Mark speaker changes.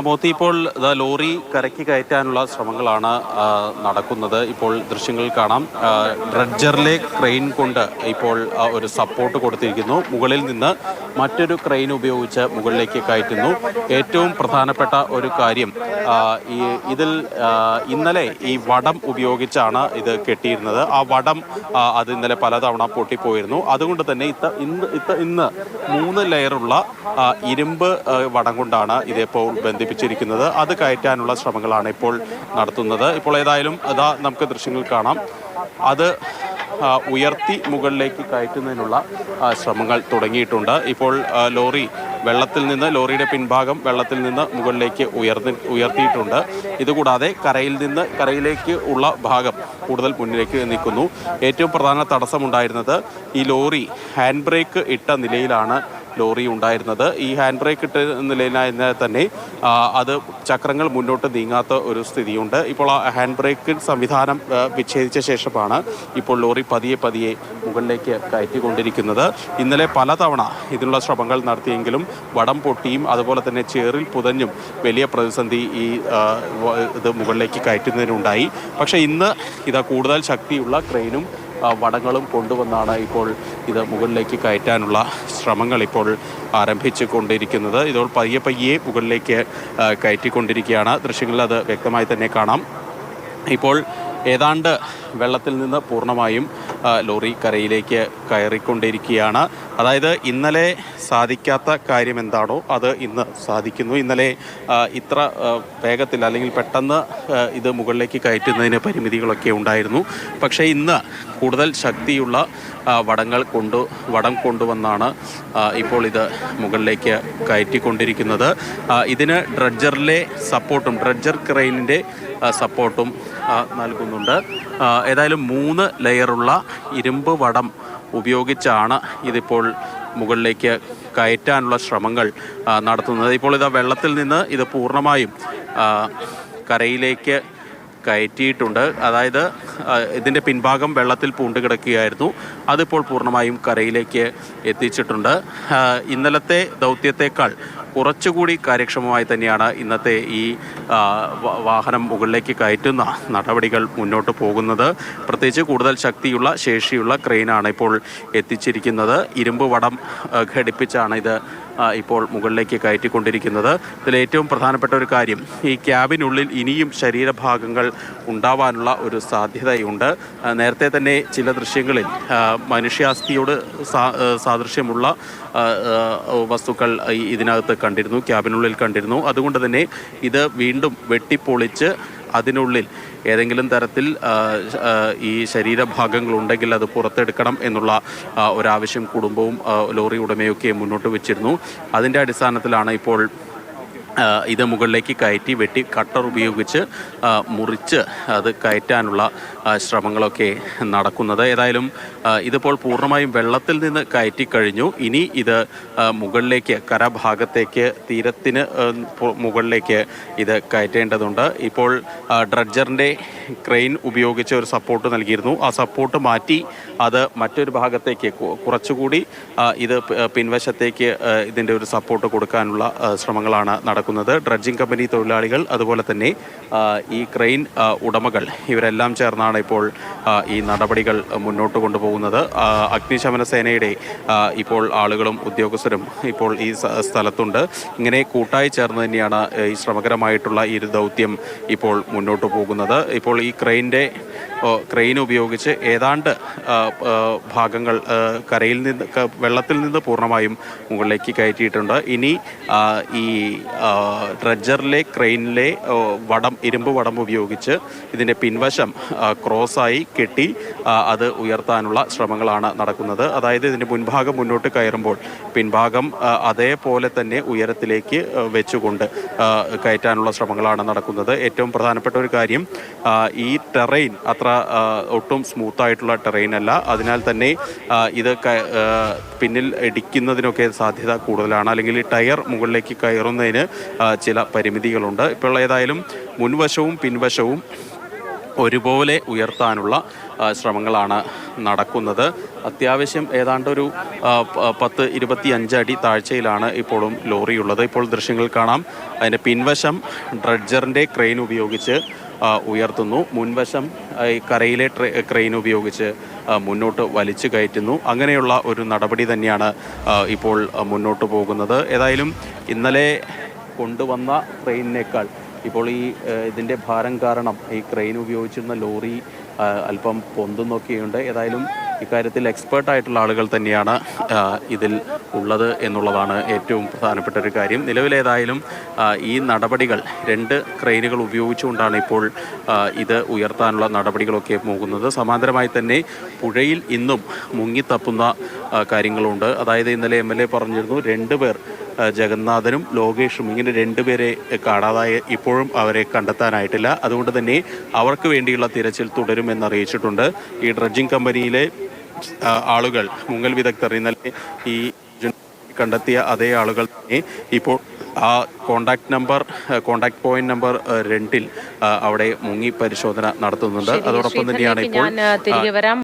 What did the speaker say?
Speaker 1: മോത്തി ഇപ്പോൾ ലോറി കരയ്ക്ക് കയറ്റാനുള്ള ശ്രമങ്ങളാണ് നടക്കുന്നത്. ഇപ്പോൾ ദൃശ്യങ്ങൾ കാണാം. ഡ്രഡ്ജറിലെ ക്രെയിൻ കൊണ്ട് ഇപ്പോൾ ഒരു സപ്പോർട്ട് കൊടുത്തിരിക്കുന്നു. മുകളിൽ നിന്ന് മറ്റൊരു ക്രെയിൻ ഉപയോഗിച്ച് മുകളിലേക്ക് കയറ്റുന്നു. ഏറ്റവും പ്രധാനപ്പെട്ട ഒരു കാര്യം, ഇതിൽ ഇന്നലെ ഈ വടം ഉപയോഗിച്ചാണ് ഇത് കെട്ടിയിരുന്നത്. ആ വടം അത് ഇന്നലെ പലതവണ പൊട്ടിപ്പോയിരുന്നു. അതുകൊണ്ട് തന്നെ ഇന്ന് 3 ലെയറുള്ള ഇരുമ്പ് വടം കൊണ്ടാണ് ഇതിപ്പോൾ ബന്ധിപ്പിച്ചിരിക്കുന്നത്. അത് കയറ്റാനുള്ള ശ്രമങ്ങളാണ് ഇപ്പോൾ നടത്തുന്നത്. ഇപ്പോൾ ഏതായാലും നമുക്ക് ദൃശ്യങ്ങൾ കാണാം. അത് ഉയർത്തി മുകളിലേക്ക് കയറ്റുന്നതിനുള്ള ശ്രമങ്ങൾ തുടങ്ങിയിട്ടുണ്ട്. ഇപ്പോൾ ലോറിയുടെ പിൻഭാഗം വെള്ളത്തിൽ നിന്ന് മുകളിലേക്ക് ഉയർത്തിയിട്ടുണ്ട്. ഇതുകൂടാതെ കരയിലേക്ക് ഉള്ള ഭാഗം കൂടുതൽ മുന്നിലേക്ക് നിൽക്കുന്നു. ഏറ്റവും പ്രധാന തടസ്സമുണ്ടായിരുന്നത് ഈ ലോറി ഹാൻഡ് ബ്രേക്ക് ഇട്ട നിലയിലാണ് ലോറി ഉണ്ടായിരുന്നത്. ഈ ഹാൻഡ് ബ്രേക്ക് ഇട്ട നിലയിലായതിനാൽ തന്നെ അത് ചക്രങ്ങൾ മുന്നോട്ട് നീങ്ങാത്ത ഒരു സ്ഥിതിയുണ്ട്. ഇപ്പോൾ ആ ഹാൻഡ് ബ്രേക്ക് സംവിധാനം വിച്ഛേദിച്ച ശേഷമാണ് ഇപ്പോൾ ലോറി പതിയെ മുകളിലേക്ക് കയറ്റിക്കൊണ്ടിരിക്കുന്നത്. ഇന്നലെ പലതവണ ഇതിനുള്ള ശ്രമങ്ങൾ നടത്തിയെങ്കിലും വടം പൊട്ടിയും അതുപോലെ തന്നെ ചേറിൽ പുതഞ്ഞും വലിയ പ്രതിസന്ധി ഇത് മുകളിലേക്ക് കയറ്റുന്നതിനുണ്ടായി. പക്ഷേ ഇന്ന് കൂടുതൽ ശക്തിയുള്ള ക്രെയിനും വടങ്ങളും കൊണ്ടുവന്നാണ് ഇപ്പോൾ ഇത് മുകളിലേക്ക് കയറ്റാനുള്ള ശ്രമങ്ങൾ ഇപ്പോൾ ആരംഭിച്ചു കൊണ്ടിരിക്കുന്നത്. ഇതോടെ പയ്യെ മുകളിലേക്ക് കയറ്റിക്കൊണ്ടിരിക്കുകയാണ്. ദൃശ്യങ്ങളിൽ അത് വ്യക്തമായി തന്നെ കാണാം. ഇപ്പോൾ ഏതാണ്ട് വെള്ളത്തിൽ നിന്ന് പൂർണ്ണമായും ലോറി കരയിലേക്ക് കയറിക്കൊണ്ടിരിക്കുകയാണ്. അതായത് ഇന്നലെ സാധിക്കാത്ത കാര്യം എന്താണോ അത് ഇന്ന് സാധിക്കുന്നു. ഇന്നലെ ഇത്ര വേഗത്തിൽ അല്ലെങ്കിൽ പെട്ടെന്ന് ഇത് മുകളിലേക്ക് കയറ്റുന്നതിന് പരിമിതികളൊക്കെ ഉണ്ടായിരുന്നു. പക്ഷേ ഇന്ന് കൂടുതൽ ശക്തിയുള്ള വടം കൊണ്ടുവന്നാണ് ഇപ്പോൾ ഇത് മുകളിലേക്ക് കയറ്റിക്കൊണ്ടിരിക്കുന്നത്. ഇതിന് ഡ്രഡ്ജർ ക്രെയിനിൻ്റെ സപ്പോർട്ടും നൽകുന്നുണ്ട്. ഏതായാലും 3 ലെയറുള്ള ഇരുമ്പ് വടം ഉപയോഗിച്ചാണ് ഇതിപ്പോൾ മുകളിലേക്ക് കയറ്റാനുള്ള ശ്രമങ്ങൾ നടത്തുന്നത്. ഇപ്പോൾ വെള്ളത്തിൽ നിന്ന് ഇത് പൂർണ്ണമായും കരയിലേക്ക് കയറ്റിയിട്ടുണ്ട്. അതായത് ഇതിൻ്റെ പിൻഭാഗം വെള്ളത്തിൽ പൂണ്ട് കിടക്കുകയായിരുന്നു. അതിപ്പോൾ പൂർണ്ണമായും കരയിലേക്ക് എത്തിച്ചിട്ടുണ്ട്. ഇന്നലത്തെ ദൗത്യത്തേക്കാൾ കുറച്ചുകൂടി കാര്യക്ഷമമായി തന്നെയാണ് ഇന്നത്തെ ഈ വാഹനം മുകളിലേക്ക് കയറ്റുന്ന നടപടികൾ മുന്നോട്ട് പോകുന്നത്. പ്രത്യേകിച്ച് കൂടുതൽ ശേഷിയുള്ള ക്രെയിനാണ് ഇപ്പോൾ എത്തിച്ചിരിക്കുന്നത്. ഇരുമ്പ് വടം ഘടിപ്പിച്ചാണ് ഇത് ഇപ്പോൾ മുകളിലേക്ക് കയറ്റിക്കൊണ്ടിരിക്കുന്നത്. ഇതിലേറ്റവും പ്രധാനപ്പെട്ട ഒരു കാര്യം, ഈ ക്യാബിനുള്ളിൽ ഇനിയും ശരീരഭാഗങ്ങൾ ഉണ്ടാവാനുള്ള ഒരു സാധ്യതയുണ്ട്. നേരത്തെ തന്നെ ചില ദൃശ്യങ്ങളിൽ മനുഷ്യാസ്ഥിയോട് സാദൃശ്യമുള്ള വസ്തുക്കൾ ഇതിനകത്ത് കണ്ടിരുന്നു, ക്യാബിനുള്ളിൽ കണ്ടിരുന്നു. അതുകൊണ്ട് തന്നെ ഇത് വീണ്ടും വെട്ടിപ്പൊളിച്ച് അതിനുള്ളിൽ ഏതെങ്കിലും തരത്തിൽ ഈ ശരീരഭാഗങ്ങളുണ്ടെങ്കിൽ അത് പുറത്തെടുക്കണം എന്നുള്ള ഒരാവശ്യം കുടുംബവും ലോറി ഉടമയൊക്കെ മുന്നോട്ട് വെച്ചിരുന്നു. അതിൻ്റെ അടിസ്ഥാനത്തിലാണ് ഇപ്പോൾ ഇത് മുകളിലേക്ക് കയറ്റി കട്ടർ ഉപയോഗിച്ച് മുറിച്ച് അത് കയറ്റാനുള്ള ശ്രമങ്ങളൊക്കെ നടക്കുന്നത്. ഏതായാലും ഇതിപ്പോൾ പൂർണ്ണമായും വെള്ളത്തിൽ നിന്ന് കയറ്റിക്കഴിഞ്ഞു. ഇനി ഇത് മുകളിലേക്ക് കരഭാഗത്തേക്ക് തീരത്തിന് മുകളിലേക്ക് ഇത് കയറ്റേണ്ടതുണ്ട്. ഇപ്പോൾ ഡ്രഡ്ജറിൻ്റെ ക്രെയിൻ ഉപയോഗിച്ച് ഒരു സപ്പോർട്ട് നൽകിയിരുന്നു. ആ സപ്പോർട്ട് മാറ്റി അത് മറ്റൊരു ഭാഗത്തേക്ക് കുറച്ചുകൂടി ഇത് പിൻവശത്തേക്ക് ഇതിൻ്റെ ഒരു സപ്പോർട്ട് കൊടുക്കാനുള്ള ശ്രമങ്ങളാണ് നടക്കുന്നത്. ഡ്രഡ്ജിംഗ് കമ്പനി തൊഴിലാളികൾ അതുപോലെ തന്നെ ഈ ക്രെയിൻ ഉടമകൾ ഇവരെല്ലാം ചേർന്നാണ് ഇപ്പോൾ ഈ നടപടികൾ മുന്നോട്ട് കൊണ്ടുപോകുന്നത്. അഗ്നിശമന സേനയുടെ ഇപ്പോൾ ആളുകളും ഉദ്യോഗസ്ഥരും ഇപ്പോൾ ഈ സ്ഥലത്തുണ്ട്. ഇങ്ങനെ കൂട്ടായി ചേർന്ന് തന്നെയാണ് ഈ ശ്രമകരമായിട്ടുള്ള ഈ ഒരു ദൗത്യം ഇപ്പോൾ മുന്നോട്ട് പോകുന്നത്. ഇപ്പോൾ ഈ ക്രെയിൻ ഉപയോഗിച്ച് ഏതാണ്ട് ഭാഗങ്ങൾ വെള്ളത്തിൽ നിന്ന് പൂർണ്ണമായും മുകളിലേക്ക് കയറ്റിയിട്ടുണ്ട്. ഇനി ഈ ഡ്രഡ്ജറിലെ ക്രെയിനിലെ ഇരുമ്പ് വടം ഉപയോഗിച്ച് ഇതിൻ്റെ പിൻവശം ക്രോസായി കെട്ടി അത് ഉയർത്താനുള്ള ശ്രമങ്ങളാണ് നടക്കുന്നത്. അതായത് ഇതിൻ്റെ മുൻഭാഗം മുന്നോട്ട് കയറുമ്പോൾ പിൻഭാഗം അതേപോലെ തന്നെ ഉയരത്തിലേക്ക് വെച്ചുകൊണ്ട് കയറ്റാനുള്ള ശ്രമങ്ങളാണ് നടക്കുന്നത്. ഏറ്റവും പ്രധാനപ്പെട്ട ഒരു കാര്യം, ഈ ടെറൈൻ അത്ര ഒട്ടും സ്മൂത്തായിട്ടുള്ള ടെറൈൻ അല്ല. അതിനാൽ തന്നെ ഇത് പിന്നിൽ ഇടിക്കുന്നതിനൊക്കെ സാധ്യത കൂടുതലാണ്. അല്ലെങ്കിൽ ഈ ടയർ മുകളിലേക്ക് കയറുന്നതിന് ചില പരിമിതികളുണ്ട്. ഇപ്പോൾ ഏതായാലും മുൻവശവും പിൻവശവും ഒരുപോലെ ഉയർത്താനുള്ള ശ്രമങ്ങളാണ് നടക്കുന്നത്. അത്യാവശ്യം ഏതാണ്ടൊരു 10-25 അടി താഴ്ചയിലാണ് ഇപ്പോഴും ലോറിയുള്ളത്. ഇപ്പോൾ ദൃശ്യങ്ങൾ കാണാം. അതിൻ്റെ പിൻവശം ഡ്രഡ്ജറിൻ്റെ ക്രെയിൻ ഉപയോഗിച്ച് ഉയർത്തുന്നു. മുൻവശം കരയിലെ ക്രെയിൻ ഉപയോഗിച്ച് മുന്നോട്ട് വലിച്ചു കയറ്റുന്നു. അങ്ങനെയുള്ള ഒരു നടപടി തന്നെയാണ് ഇപ്പോൾ മുന്നോട്ട് പോകുന്നത്. ഏതായാലും ഇന്നലെ കൊണ്ടുവന്ന ക്രെയിനേക്കാൾ ഇപ്പോൾ ഇതിൻ്റെ ഭാരം കാരണം ഈ ക്രെയിൻ ഉപയോഗിച്ചിരുന്ന ലോറി അല്പം പൊന്തുന്നൊക്കെയുണ്ട്. ഏതായാലും ഇക്കാര്യത്തിൽ എക്സ്പേർട്ടായിട്ടുള്ള ആളുകൾ തന്നെയാണ് ഇതിൽ ഉള്ളത് എന്നുള്ളതാണ് ഏറ്റവും പ്രധാനപ്പെട്ട ഒരു കാര്യം. നിലവിലേതായാലും ഈ നടപടികൾ 2 ക്രെയിനുകൾ ഉപയോഗിച്ചുകൊണ്ടാണ് ഇപ്പോൾ ഇത് ഉയർത്താനുള്ള നടപടികളൊക്കെ പോകുന്നത്. സമാന്തരമായി തന്നെ പുഴയിൽ ഇന്നും മുങ്ങിത്തപ്പുന്ന കാര്യങ്ങളുണ്ട്. അതായത് ഇന്നലെ MLA പറഞ്ഞിരുന്നു 2 പേർ, ജഗന്നാഥനും ലോകേഷും, ഇങ്ങനെ 2 പേരെ കാണാതായ ഇപ്പോഴും അവരെ കണ്ടെത്താനായിട്ടില്ല. അതുകൊണ്ട് തന്നെ അവർക്ക് വേണ്ടിയുള്ള തിരച്ചിൽ തുടരുമെന്നറിയിച്ചിട്ടുണ്ട്. ഈ ഡ്രഡ്ജിംഗ് കമ്പനിയിലെ ആളുകൾ, മുങ്ങൽ വിദഗ്ധർ, ഇന്നലെ ഈ കണ്ടെത്തിയ അതേ ആളുകൾ തന്നെ ഇപ്പോൾ ആ കോണ്ടാക്ട് പോയിന്റ് നമ്പർ 2 അവിടെ മുങ്ങി പരിശോധന നടത്തുന്നുണ്ട്. അതോടൊപ്പം തന്നെയാണ് ഇപ്പോൾ